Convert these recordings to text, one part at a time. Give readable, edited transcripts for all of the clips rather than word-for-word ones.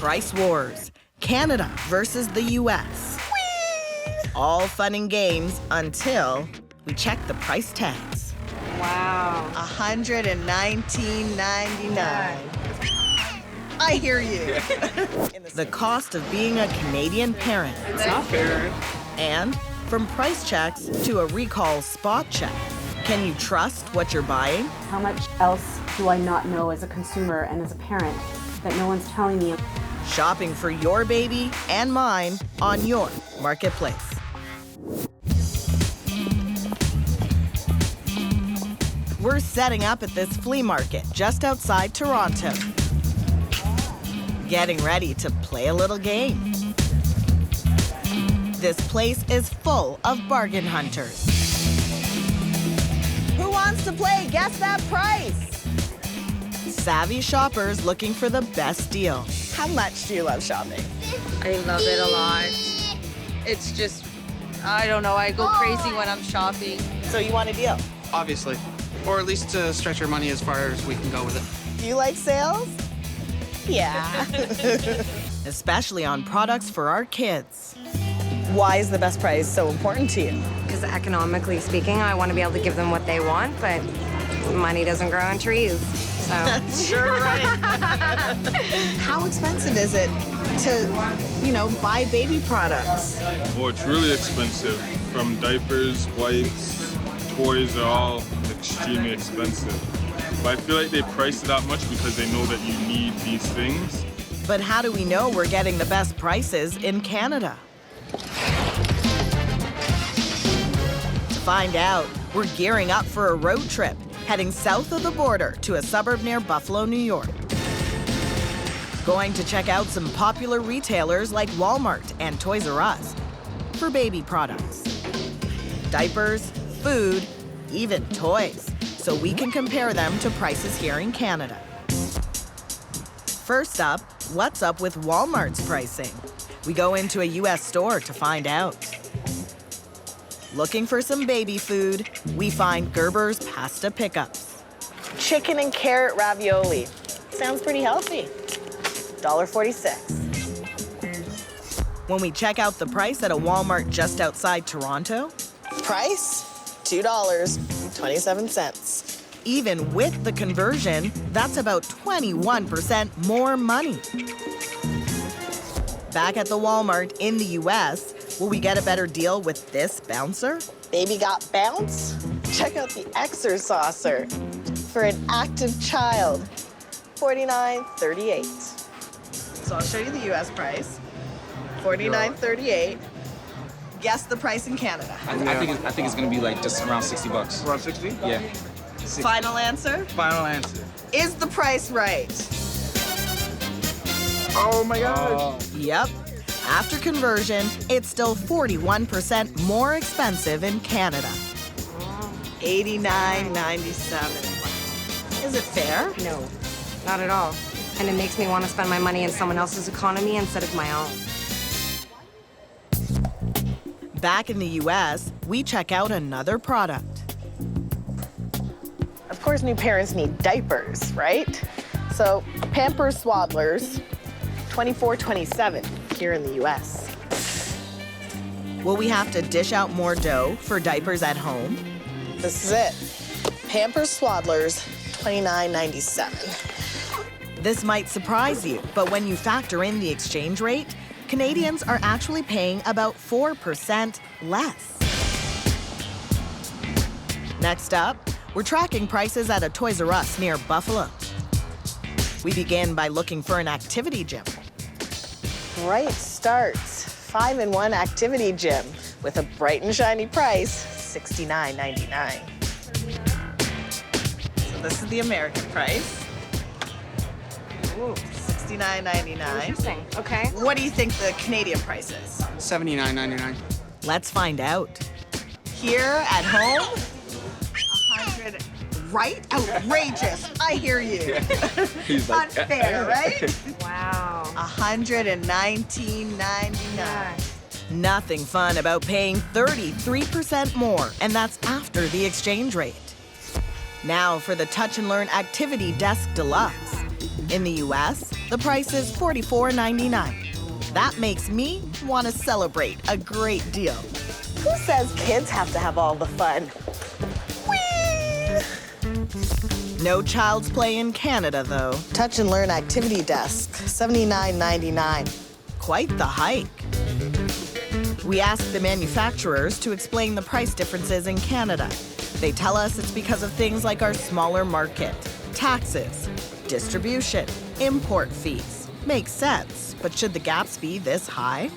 Price Wars, Canada versus the US. All fun and games until we check the price tags. Wow. $119.99. I hear you. The cost of being a Canadian parent. It's not fair. And from price checks to a recall spot check, can you trust what you're buying? How much else do I not know as a consumer and as a parent that no one's telling me? Shopping for your baby and mine on your marketplace. We're setting up at this flea market just outside Toronto. Getting ready to play a little game. This place is full of bargain hunters. Who wants to play Guess That Price? Savvy shoppers looking for the best deal. How much do you love shopping? I love it a lot. It's just, I don't know, I go crazy when I'm shopping. So you want a deal? Obviously. Or at least to stretch our money as far as we can go with it. Do you like sales? Yeah. Especially on products for our kids. Why is the best price so important to you? Because economically speaking, I want to be able to give them what they want, but money doesn't grow on trees, so. That's sure right. How expensive is it to, buy baby products? Well, it's really expensive. From diapers, wipes, toys are all extremely expensive. But I feel like they price it that much because they know that you need these things. But how do we know we're getting the best prices in Canada? To find out, we're gearing up for a road trip, heading south of the border to a suburb near Buffalo, New York. Going to check out some popular retailers like Walmart and Toys R Us for baby products. Diapers, food, even toys, so we can compare them to prices here in Canada. First up, what's up with Walmart's pricing? We go into a US store to find out. Looking for some baby food, we find Gerber's Pasta Pickups. Chicken and carrot ravioli. Sounds pretty healthy. $1.46. When we check out the price at a Walmart just outside Toronto, price $2.27. Even with the conversion, that's about 21% more money. Back at the Walmart in the US, will we get a better deal with this bouncer? Baby got bounce? Check out the Exercaucer for an active child, $49.38. So I'll show you the US price, $49.38. Guess the price in Canada. I think it's gonna be like just around $60. Around 60? Yeah. 60. Final answer? Final answer. Is the price right? Oh my God. Yep. After conversion, it's still 41% more expensive in Canada. $89.97. Is it fair? No, not at all. And it makes me want to spend my money in someone else's economy instead of my own. Back in the US, we check out another product. Of course, new parents need diapers, right? So Pampers Swaddlers, $24.27 here in the US. Will we have to dish out more dough for diapers at home? This is it. Pampers Swaddlers, $29.97. This might surprise you, but when you factor in the exchange rate, Canadians are actually paying about 4% less. Next up, we're tracking prices at a Toys R Us near Buffalo. We begin by looking for an activity gym. Great start. 5-in-1 activity gym with a bright and shiny price, $69.99. So this is the American price. Ooh, $69.99. Interesting. Okay. What do you think the Canadian price is? $79.99. Let's find out. Here at home, 100. Right? Outrageous. I hear you. He's like, unfair, right? Wow. $119.99. Nothing fun about paying 33% more, and that's after the exchange rate. Now for the Touch and Learn Activity Desk Deluxe. In the US, The price is $44.99. That makes me want to celebrate a great deal. Who says kids have to have all the fun? Whee! No child's play in Canada, though. Touch and Learn Activity Desk, $79.99. Quite the hike. We asked the manufacturers to explain the price differences in Canada. They tell us it's because of things like our smaller market, taxes, distribution, import fees. Makes sense, but should the gaps be this high?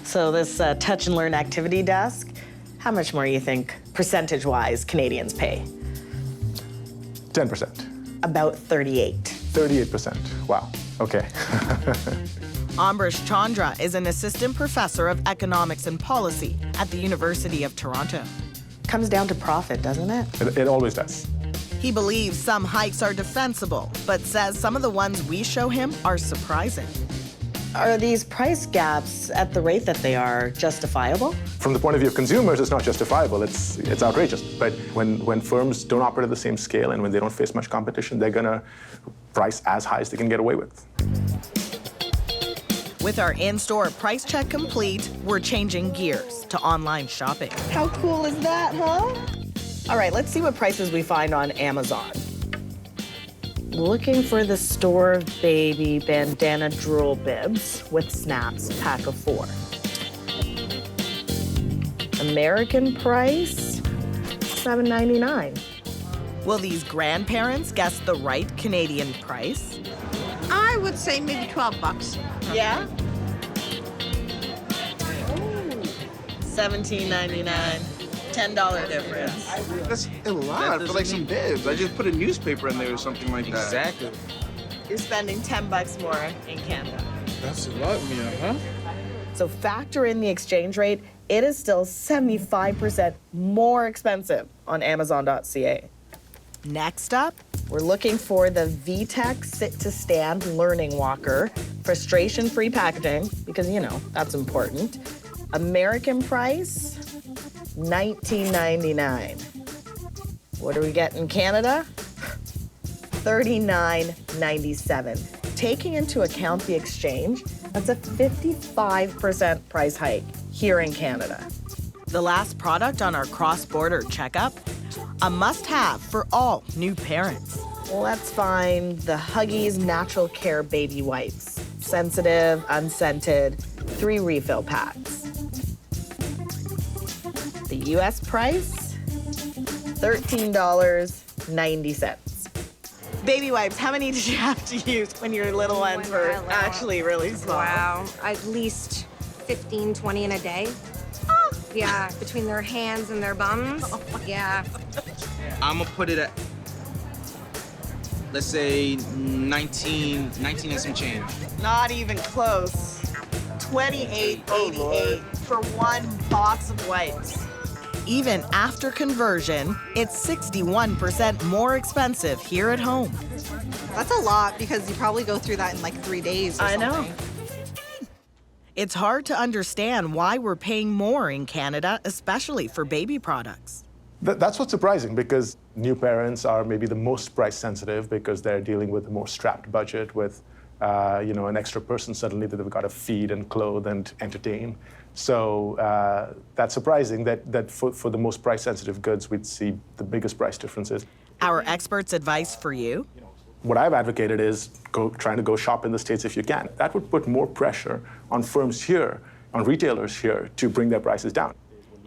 So this Touch and Learn Activity Desk, how much more you think, percentage-wise, Canadians pay? 10%. About 38. 38%. Wow. Okay. Ambrish Chandra is an assistant professor of economics and policy at the University of Toronto. Comes down to profit, doesn't it? It always does. He believes some hikes are defensible, but says some of the ones we show him are surprising. Are these price gaps at the rate that they are justifiable? From the point of view of consumers, it's not justifiable. It's outrageous. But when firms don't operate at the same scale and when they don't face much competition, they're going to price as high as they can get away with. With our in-store price check complete, we're changing gears to online shopping. How cool is that, huh? All right, let's see what prices we find on Amazon. Looking for the Store Baby Bandana Drool Bibs with snaps, pack of 4. American price, $7.99. Will these grandparents guess the right Canadian price? I would say maybe $12. Yeah? $17.99. $10 difference. That's a lot for like some bibs. I just put a newspaper in there or something like that. Exactly. You're spending $10 more in Canada. That's a lot, Mia, huh? So factor in the exchange rate, it is still 75% more expensive on Amazon.ca. Next up, we're looking for the Vtech sit-to-stand learning walker, frustration-free packaging, because, you know, that's important. American price, $19.99. What do we get in Canada? $39.97. Taking into account the exchange, that's a 55% price hike here in Canada. The last product on our cross-border checkup, a must-have for all new parents. Let's find the Huggies Natural Care Baby Wipes. Sensitive, unscented, 3 refill packs. The US price, $13.90. Baby wipes, how many did you have to use when your little ones were actually really small? Wow, at least 15, 20 in a day. Oh. Yeah, between their hands and their bums. Oh, yeah. I'm gonna put it at, let's say 19 and some change. Not even close. $28.88 for 1 box of wipes. Even after conversion, it's 61% more expensive here at home. That's a lot because you probably go through that in like 3 days or something. I know. It's hard to understand why we're paying more in Canada, especially for baby products. That's what's surprising, because new parents are maybe the most price sensitive because they're dealing with a more strapped budget with an extra person suddenly that they've got to feed and clothe and entertain. So that's surprising that for the most price-sensitive goods, we'd see the biggest price differences. Our experts' advice for you? What I've advocated is trying to go shop in the States if you can. That would put more pressure on firms here, on retailers here, to bring their prices down.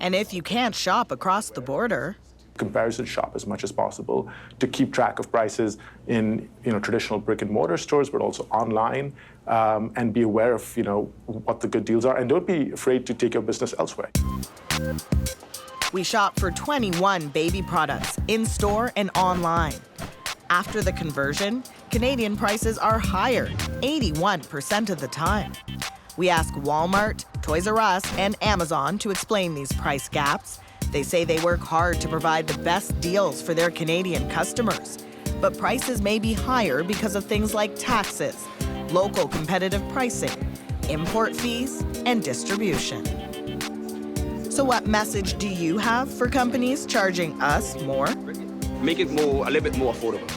And if you can't shop across the border, comparison shop as much as possible to keep track of prices in traditional brick and mortar stores, but also online, and be aware of what the good deals are, and don't be afraid to take your business elsewhere. We shop for 21 baby products in store and online. After the conversion, Canadian prices are higher 81% of the time. We ask Walmart, Toys R Us, and Amazon to explain these price gaps. They say they work hard to provide the best deals for their Canadian customers. But prices may be higher because of things like taxes, local competitive pricing, import fees, and distribution. So what message do you have for companies charging us more? Make it a little bit more affordable.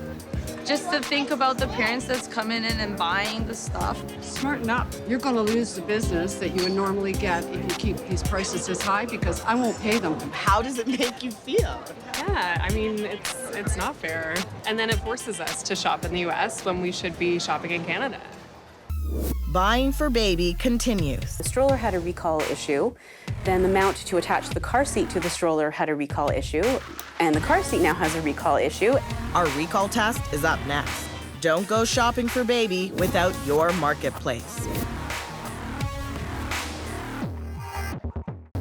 Just to think about the parents that's coming in and buying the stuff. Smarten up. You're going to lose the business that you would normally get if you keep these prices as high because I won't pay them. How does it make you feel? Yeah, I mean, it's not fair. And then it forces us to shop in the U.S. when we should be shopping in Canada. Buying for baby continues. The stroller had a recall issue. Then the mount to attach the car seat to the stroller had a recall issue. And the car seat now has a recall issue. Our recall test is up next. Don't go shopping for baby without your marketplace.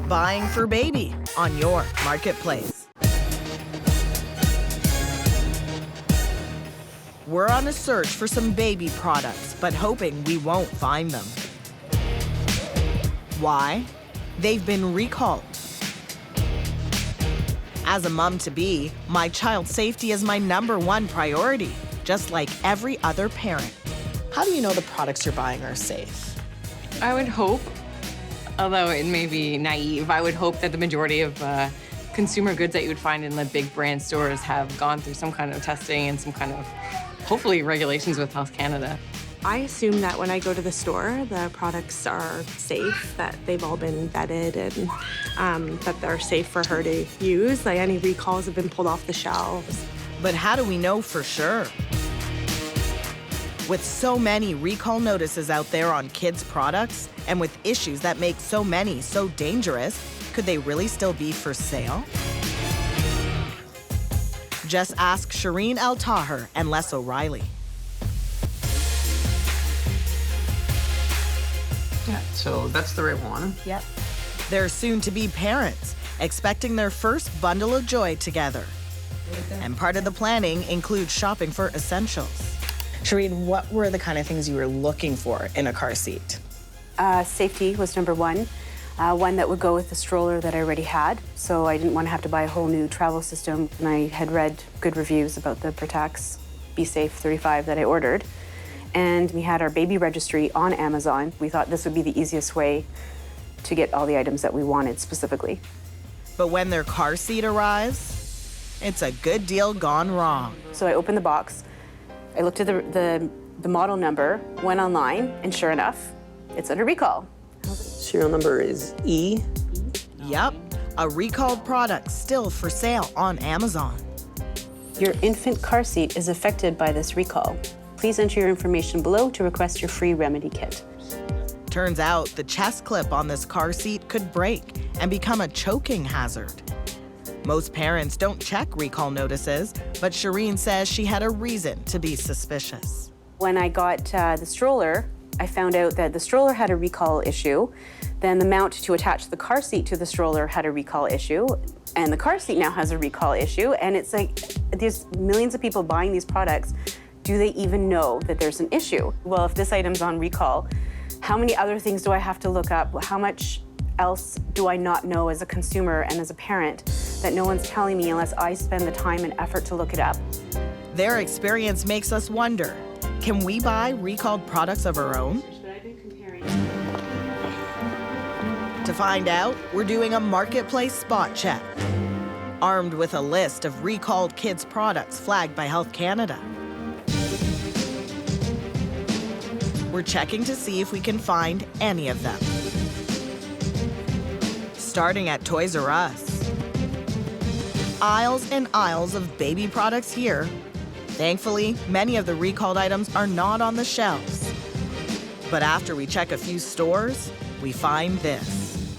Buying for baby on your marketplace. We're on a search for some baby products, but hoping we won't find them. Why? They've been recalled. As a mom-to-be, my child's safety is my #1 priority, just like every other parent. How do you know the products you're buying are safe? I would hope, although it may be naive, I would hope that the majority of consumer goods that you would find in the big brand stores have gone through some kind of testing and some kind of, hopefully, regulations with Health Canada. I assume that when I go to the store, the products are safe, that they've all been vetted and that they're safe for her to use. Like any recalls have been pulled off the shelves. But how do we know for sure? With so many recall notices out there on kids' products, and with issues that make so many so dangerous, could they really still be for sale? Just ask Shireen El-Taher and Les O'Reilly. Yeah, so that's the right one. Yep. They're soon-to-be parents, expecting their first bundle of joy together. And part of the planning includes shopping for essentials. Shireen, what were the kind of things you were looking for in a car seat? Safety was #1. One that would go with the stroller that I already had. So I didn't want to have to buy a whole new travel system. And I had read good reviews about the Protects Be Safe 35 that I ordered. And we had our baby registry on Amazon. We thought this would be the easiest way to get all the items that we wanted specifically. But when their car seat arrives, it's a good deal gone wrong. So I opened the box. I looked at the model number, went online, and sure enough, it's under recall. Serial number is E. Yep, a recalled product still for sale on Amazon. Your infant car seat is affected by this recall. Please enter your information below to request your free remedy kit. Turns out the chest clip on this car seat could break and become a choking hazard. Most parents don't check recall notices, but Shireen says she had a reason to be suspicious. When I got the stroller, I found out that the stroller had a recall issue. Then the mount to attach the car seat to the stroller had a recall issue. And the car seat now has a recall issue. And it's like, there's millions of people buying these products. Do they even know that there's an issue? Well, if this item's on recall, how many other things do I have to look up? How much else do I not know as a consumer and as a parent that no one's telling me unless I spend the time and effort to look it up? Their experience makes us wonder, can we buy recalled products of our own? To find out, we're doing a marketplace spot check, armed with a list of recalled kids' products flagged by Health Canada. We're checking to see if we can find any of them. Starting at Toys R Us. Aisles and aisles of baby products here. Thankfully, many of the recalled items are not on the shelves. But after we check a few stores, we find this.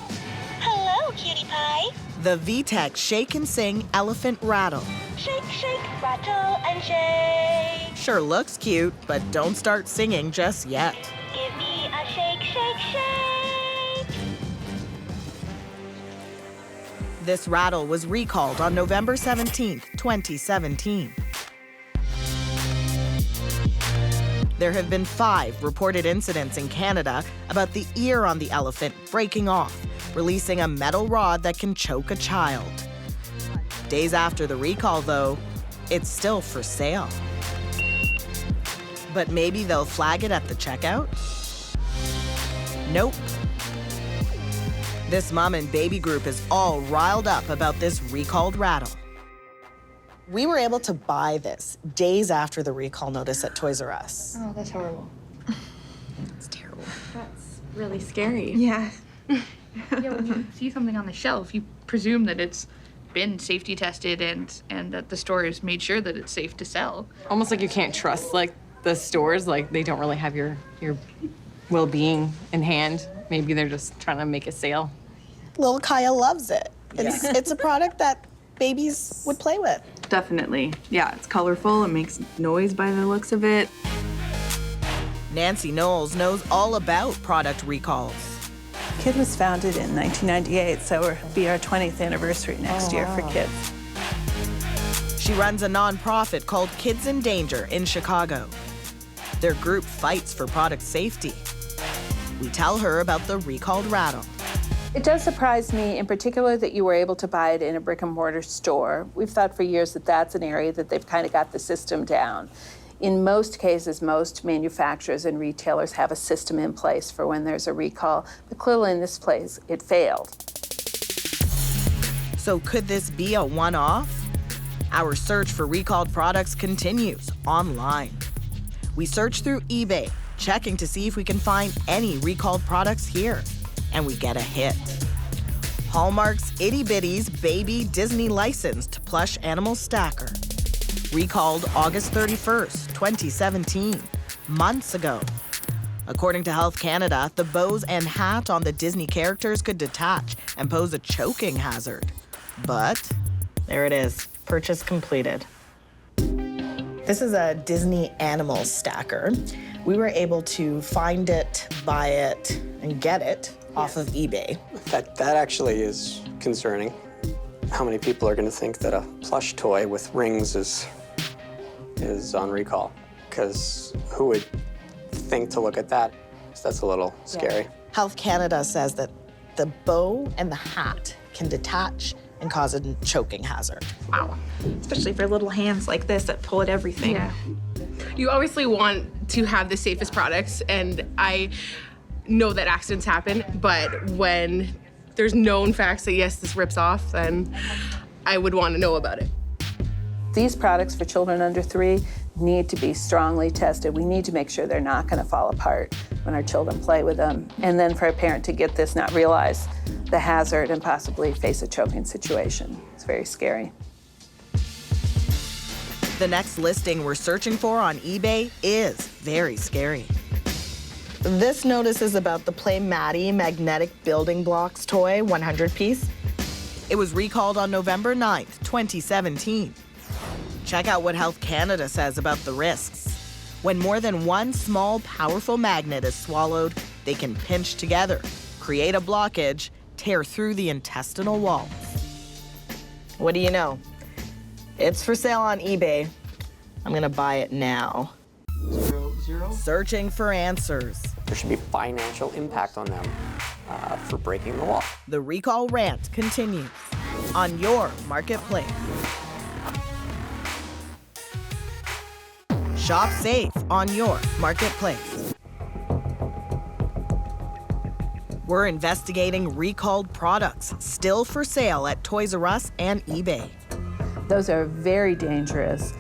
Hello, cutie pie. The Vtech Shake and Sing Elephant Rattle. Shake, shake, rattle, and shake. Sure looks cute, but don't start singing just yet. Give me a shake, shake, shake. This rattle was recalled on November 17th, 2017. There have been 5 reported incidents in Canada about the ear on the elephant breaking off, releasing a metal rod that can choke a child. Days after the recall, though, it's still for sale. But maybe they'll flag it at the checkout? Nope. This mom and baby group is all riled up about this recalled rattle. We were able to buy this days after the recall notice at Toys R Us. Oh, that's horrible. It's terrible. That's really scary. Yeah. Yeah, when you see something on the shelf, you presume that it's been safety tested and that the store has made sure that it's safe to sell. Almost like you can't trust like the stores, like they don't really have your well-being in hand. Maybe they're just trying to make a sale. Little Kaya loves it. It's a product that babies would play with. Definitely. Yeah, it's colorful. It makes noise by the looks of it. Nancy Knowles knows all about product recalls. KID was founded in 1998, so it'll be our 20th anniversary next year for KID. She runs a nonprofit called Kids in Danger in Chicago. Their group fights for product safety. We tell her about the recalled Rattle. It does surprise me in particular that you were able to buy it in a brick and mortar store. We've thought for years that that's an area that they've kind of got the system down. In most cases, most manufacturers and retailers have a system in place for when there's a recall, but clearly in this place, it failed. So could this be a one-off? Our search for recalled products continues online. We search through eBay, checking to see if we can find any recalled products here, and we get a hit. Hallmark's Itty Bitty's baby Disney licensed plush animal stacker. Recalled August 31st, 2017, months ago. According to Health Canada, the bows and hat on the Disney characters could detach and pose a choking hazard. But there it is, purchase completed. This is a Disney animal stacker. We were able to find it, buy it, and get it off of eBay. That actually is concerning. How many people are going to think that a plush toy with rings is on recall? Because who would think to look at that? That's a little scary. Health Canada says that the bow and the hat can detach and cause a choking hazard. Wow. Especially for little hands like this that pull at everything. Yeah. You obviously want to have the safest products, and I know that accidents happen, but when there's known facts that yes, this rips off, then I would want to know about it. These products for children under 3 need to be strongly tested. We need to make sure they're not going to fall apart when our children play with them. And then for a parent to get this, not realize the hazard and possibly face a choking situation. It's very scary. The next listing we're searching for on eBay is very scary. This notice is about the Play Maddie magnetic building blocks toy, 100-piece. It was recalled on November 9th, 2017. Check out what Health Canada says about the risks. When more than one small, powerful magnet is swallowed, they can pinch together, create a blockage, tear through the intestinal walls. What do you know? It's for sale on eBay. I'm gonna buy it now. 0. Searching for answers. There should be financial impact on them for breaking the law. The recall rant continues on your marketplace. Shop safe on your marketplace. We're investigating recalled products still for sale at Toys R Us and eBay. Those are very dangerous.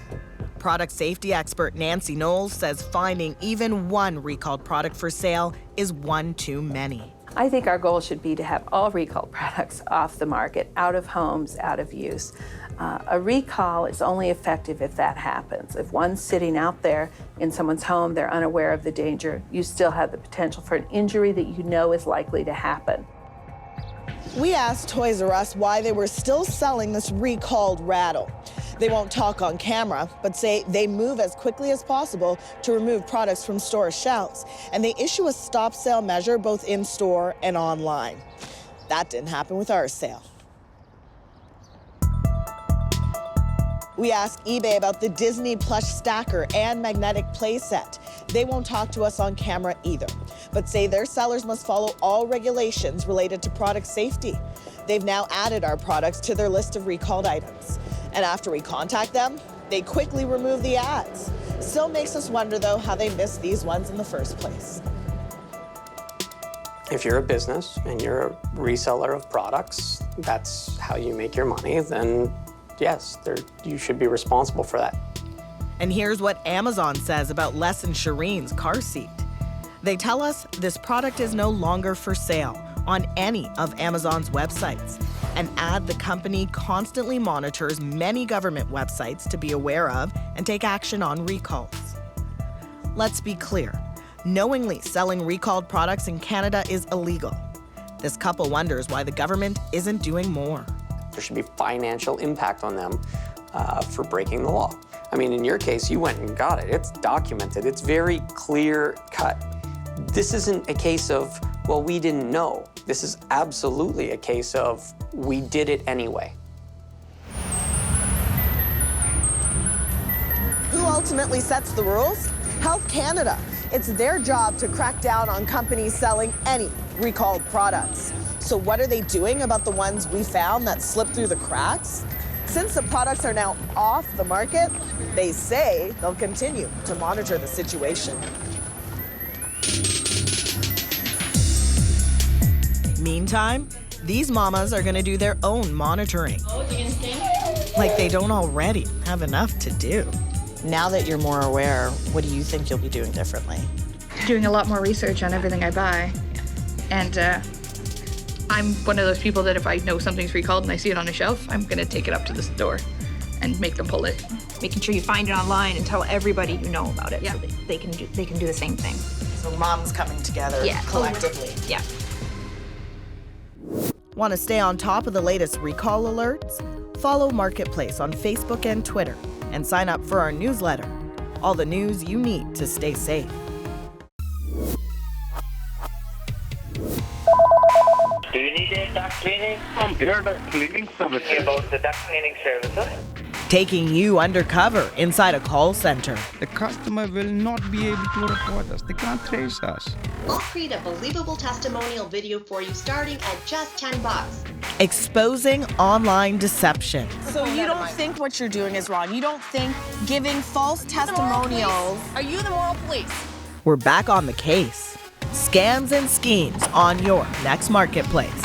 Product safety expert Nancy Knowles says finding even one recalled product for sale is one too many. I think our goal should be to have all recalled products off the market, out of homes, out of use. A recall is only effective if that happens. If one's sitting out there in someone's home, they're unaware of the danger, you still have the potential for an injury that you know is likely to happen. We asked Toys R Us why they were still selling this recalled Rattle. They won't talk on camera, but say they move as quickly as possible to remove products from store shelves, and they issue a stop sale measure both in store and online. That didn't happen with our sale. We asked eBay about the Disney plush stacker and magnetic playset. They won't talk to us on camera either, but say their sellers must follow all regulations related to product safety. They've now added our products to their list of recalled items. And after we contact them, they quickly remove the ads. Still makes us wonder, though, how they missed these ones in the first place. If you're a business and you're a reseller of products, that's how you make your money, then yes, you should be responsible for that. And here's what Amazon says about Les and Shireen's car seat. They tell us this product is no longer for sale on any of Amazon's websites, and add the company constantly monitors many government websites to be aware of and take action on recalls. Let's be clear, knowingly selling recalled products in Canada is illegal. This couple wonders why the government isn't doing more. There should be financial impact on them for breaking the law. I mean, in your case, you went and got it. It's documented. It's very clear cut. This isn't a case of, well, we didn't know. This is absolutely a case of, we did it anyway. Who ultimately sets the rules? Health Canada. It's their job to crack down on companies selling any recalled products. So what are they doing about the ones we found that slipped through the cracks? Since the products are now off the market, they say they'll continue to monitor the situation. Meantime, these mamas are gonna do their own monitoring. Like they don't already have enough to do. Now that you're more aware, what do you think you'll be doing differently? Doing a lot more research on everything I buy. And I'm one of those people that if I know something's recalled and I see it on a shelf, I'm gonna take it up to the store and make them pull it. Making sure you find it online and tell everybody you know about it, so they can do the same thing. So moms coming together collectively. Yeah. Want to stay on top of the latest recall alerts? Follow Marketplace on Facebook and Twitter and sign up for our newsletter. All the news you need to stay safe. Do you need a duct cleaning? I'm here the cleaning service. About the duct cleaning services? Taking you undercover inside a call center. The customer will not be able to report us. They can't trace us. We'll create a believable testimonial video for you starting at just $10. Exposing online deception. So you don't think what you're doing is wrong? You don't think giving false testimonials... Are you the moral police? We're back on the case. Scams and schemes on your next Marketplace.